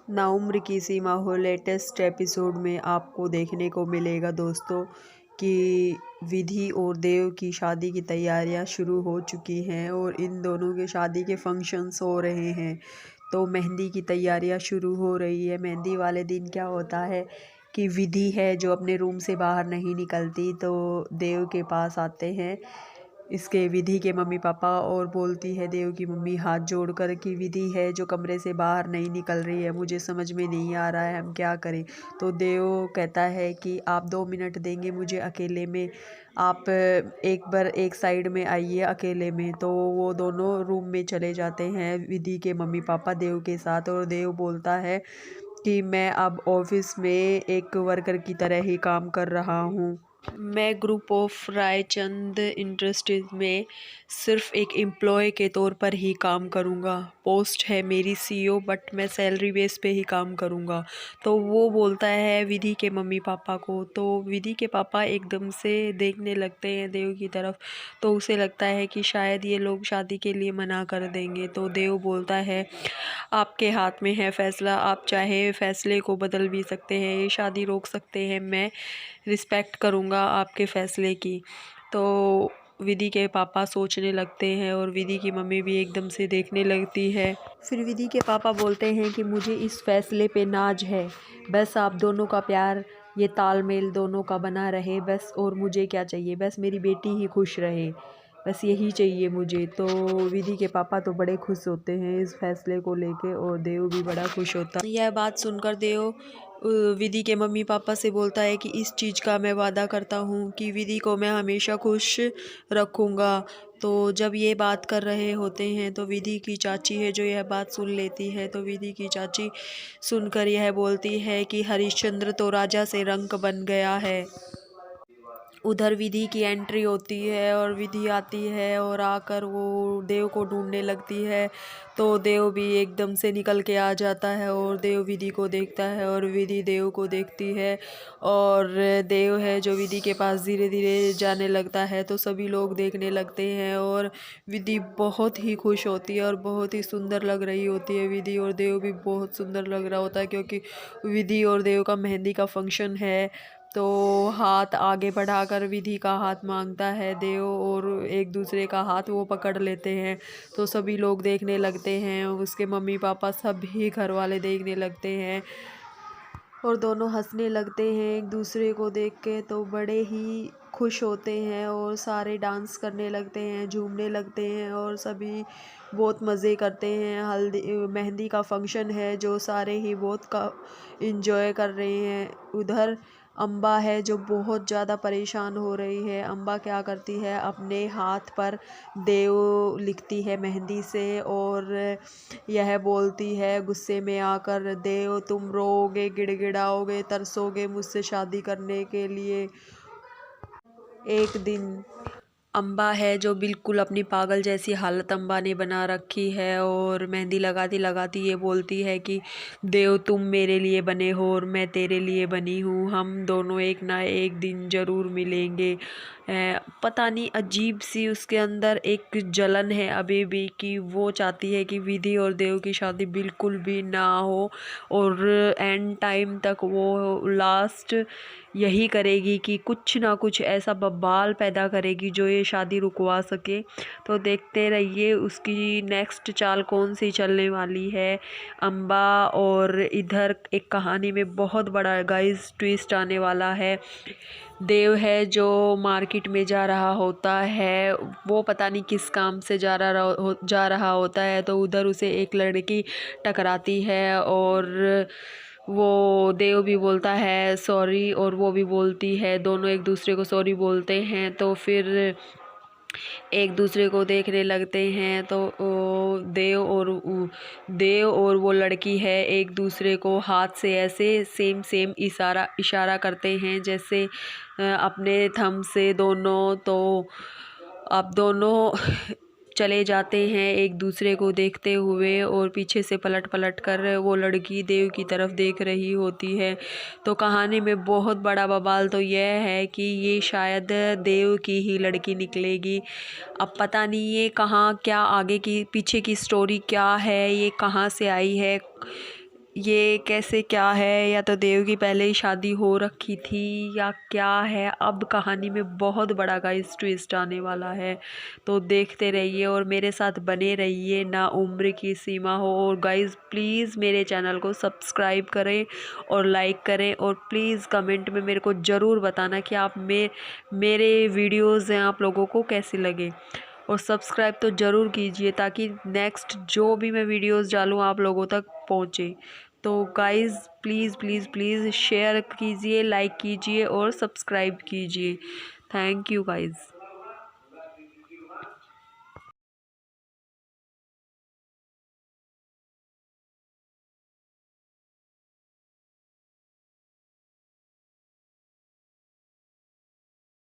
नाउम्र की सीमा हो latest episode में आपको देखने को मिलेगा दोस्तों कि विधि और देव की शादी की तैयारियां शुरू हो चुकी हैं और इन दोनों के शादी के फंक्शंस हो रहे हैं। तो मेहंदी की तैयारियां शुरू हो रही है। मेहंदी वाले दिन क्या होता है कि विधि है जो अपने रूम से बाहर नहीं निकलती, तो देव के पास आते हैं इसके विधि के मम्मी पापा और बोलती है देव की मम्मी हाथ जोड़कर कि विधि है जो कमरे से बाहर नहीं निकल रही है, मुझे समझ में नहीं आ रहा है हम क्या करें। तो देव कहता है कि आप 2 मिनट देंगे मुझे अकेले में, आप एक बार एक साइड में आइए अकेले में। तो वो दोनों रूम में चले जाते हैं विधि के मम्मी पापा देव के साथ, और देव बोलता है कि मैं अब ऑफिस में एक वर्कर की तरह ही काम कर रहा हूँ। मैं ग्रुप ऑफ रायचंद इंडस्ट्रीज में सिर्फ एक एम्प्लॉय के तौर पर ही काम करूँगा। पोस्ट है मेरी सीईओ, बट मैं सैलरी बेस पे ही काम करूँगा। तो वो बोलता है विधि के मम्मी पापा को। तो विधि के पापा एकदम से देखने लगते हैं देव की तरफ। तो उसे लगता है कि शायद ये लोग शादी के लिए मना कर देंगे। तो देव बोलता है आपके हाथ में है फैसला, आप चाहे फैसले को बदल भी सकते हैं, ये शादी रोक सकते हैं, मैं रिस्पेक्ट करूँगा आपके फ़ैसले की। तो विधि के पापा सोचने लगते हैं और विधि की मम्मी भी एकदम से देखने लगती है। फिर विधि के पापा बोलते हैं कि मुझे इस फैसले पे नाज है, बस आप दोनों का प्यार, ये तालमेल दोनों का बना रहे बस। और मुझे क्या चाहिए, बस मेरी बेटी ही खुश रहे, बस यही चाहिए मुझे। तो विधि के पापा तो बड़े खुश होते हैं इस फैसले को लेके, और देव भी बड़ा खुश होता है। यह बात सुनकर देव विधि के मम्मी पापा से बोलता है कि इस चीज़ का मैं वादा करता हूँ कि विधि को मैं हमेशा खुश रखूँगा। तो जब ये बात कर रहे होते हैं तो विधि की चाची है जो यह बात सुन लेती है। तो विधि की चाची सुनकर यह बोलती है कि हरिश्चंद्र तो राजा से रंक बन गया है। उधर विधि की एंट्री होती है और विधि आती है और आकर वो देव को ढूंढने लगती है। तो देव भी एकदम से निकल के आ जाता है और देव विधि को देखता है और विधि देव को देखती है। और देव है जो विधि के पास धीरे धीरे जाने लगता है। तो सभी लोग देखने लगते हैं और विधि बहुत ही खुश होती है और बहुत ही सुंदर लग रही होती है विधि, और देव भी बहुत सुंदर लग रहा होता है क्योंकि विधि और देव का मेहंदी का फंक्शन है। तो हाथ आगे बढ़ाकर विधि का हाथ मांगता है देव, और एक दूसरे का हाथ वो पकड़ लेते हैं। तो सभी लोग देखने लगते हैं, उसके मम्मी पापा सभी घर वाले देखने लगते हैं और दोनों हंसने लगते हैं एक दूसरे को देख के। तो बड़े ही खुश होते हैं और सारे डांस करने लगते हैं, झूमने लगते हैं और सभी बहुत मज़े करते हैं। हल्दी मेहंदी का फंक्शन है जो सारे ही बहुत का इंजॉय कर रहे हैं। उधर अम्बा है जो बहुत ज़्यादा परेशान हो रही है। अम्बा क्या करती है, अपने हाथ पर देव लिखती है मेहंदी से और यह बोलती है गुस्से में आकर, देव तुम रोओगे, गिड़गिड़ाओगे, तरसोगे मुझसे शादी करने के लिए एक दिन। अम्बा है जो बिल्कुल अपनी पागल जैसी हालत अम्बा ने बना रखी है और मेहंदी लगाती लगाती ये बोलती है कि देव तुम मेरे लिए बने हो और मैं तेरे लिए बनी हूँ, हम दोनों एक ना एक दिन ज़रूर मिलेंगे। पता नहीं अजीब सी उसके अंदर एक जलन है अभी भी कि वो चाहती है कि विधि और देव की शादी बिल्कुल भी ना हो, और एंड टाइम तक वो लास्ट यही करेगी कि कुछ ना कुछ ऐसा बवाल पैदा करेगी जो ये शादी रुकवा सके। तो देखते रहिए उसकी नेक्स्ट चाल कौन सी चलने वाली है अम्बा। और इधर एक कहानी में बहुत बड़ा गाइस ट्विस्ट आने वाला है। देव है जो मार्केट में जा रहा होता है, वो पता नहीं किस काम से जा रहा होता है। तो उधर उसे एक लड़की टकराती है और वो देव भी बोलता है सॉरी और वो भी बोलती है, दोनों एक दूसरे को सॉरी बोलते हैं। तो फिर एक दूसरे को देखने लगते हैं। तो देव और वो लड़की है एक दूसरे को हाथ से ऐसे सेम सेम इशारा करते हैं जैसे अपने थंब से दोनों। तो अब दोनों चले जाते हैं एक दूसरे को देखते हुए और पीछे से पलट पलट कर वो लड़की देव की तरफ देख रही होती है। तो कहानी में बहुत बड़ा बवाल तो यह है कि ये शायद देव की ही लड़की निकलेगी। अब पता नहीं ये कहाँ क्या आगे की पीछे की स्टोरी क्या है, ये कहाँ से आई है, ये कैसे क्या है, या तो देव की पहले ही शादी हो रखी थी या क्या है। अब कहानी में बहुत बड़ा गाइस ट्विस्ट आने वाला है, तो देखते रहिए और मेरे साथ बने रहिए, ना उम्र की सीमा हो। और गाइस प्लीज़ मेरे चैनल को सब्सक्राइब करें और लाइक करें, और प्लीज़ कमेंट में मेरे को ज़रूर बताना कि आप मेरे वीडियोज़ हैं आप लोगों को कैसे लगे। और सब्सक्राइब तो ज़रूर कीजिए ताकि नेक्स्ट जो भी मैं वीडियोज़ डालूँ आप लोगों तक पहुँचे। तो guys please please please share कीजिए, लाइक कीजिए और सब्सक्राइब कीजिए। Thank you guys.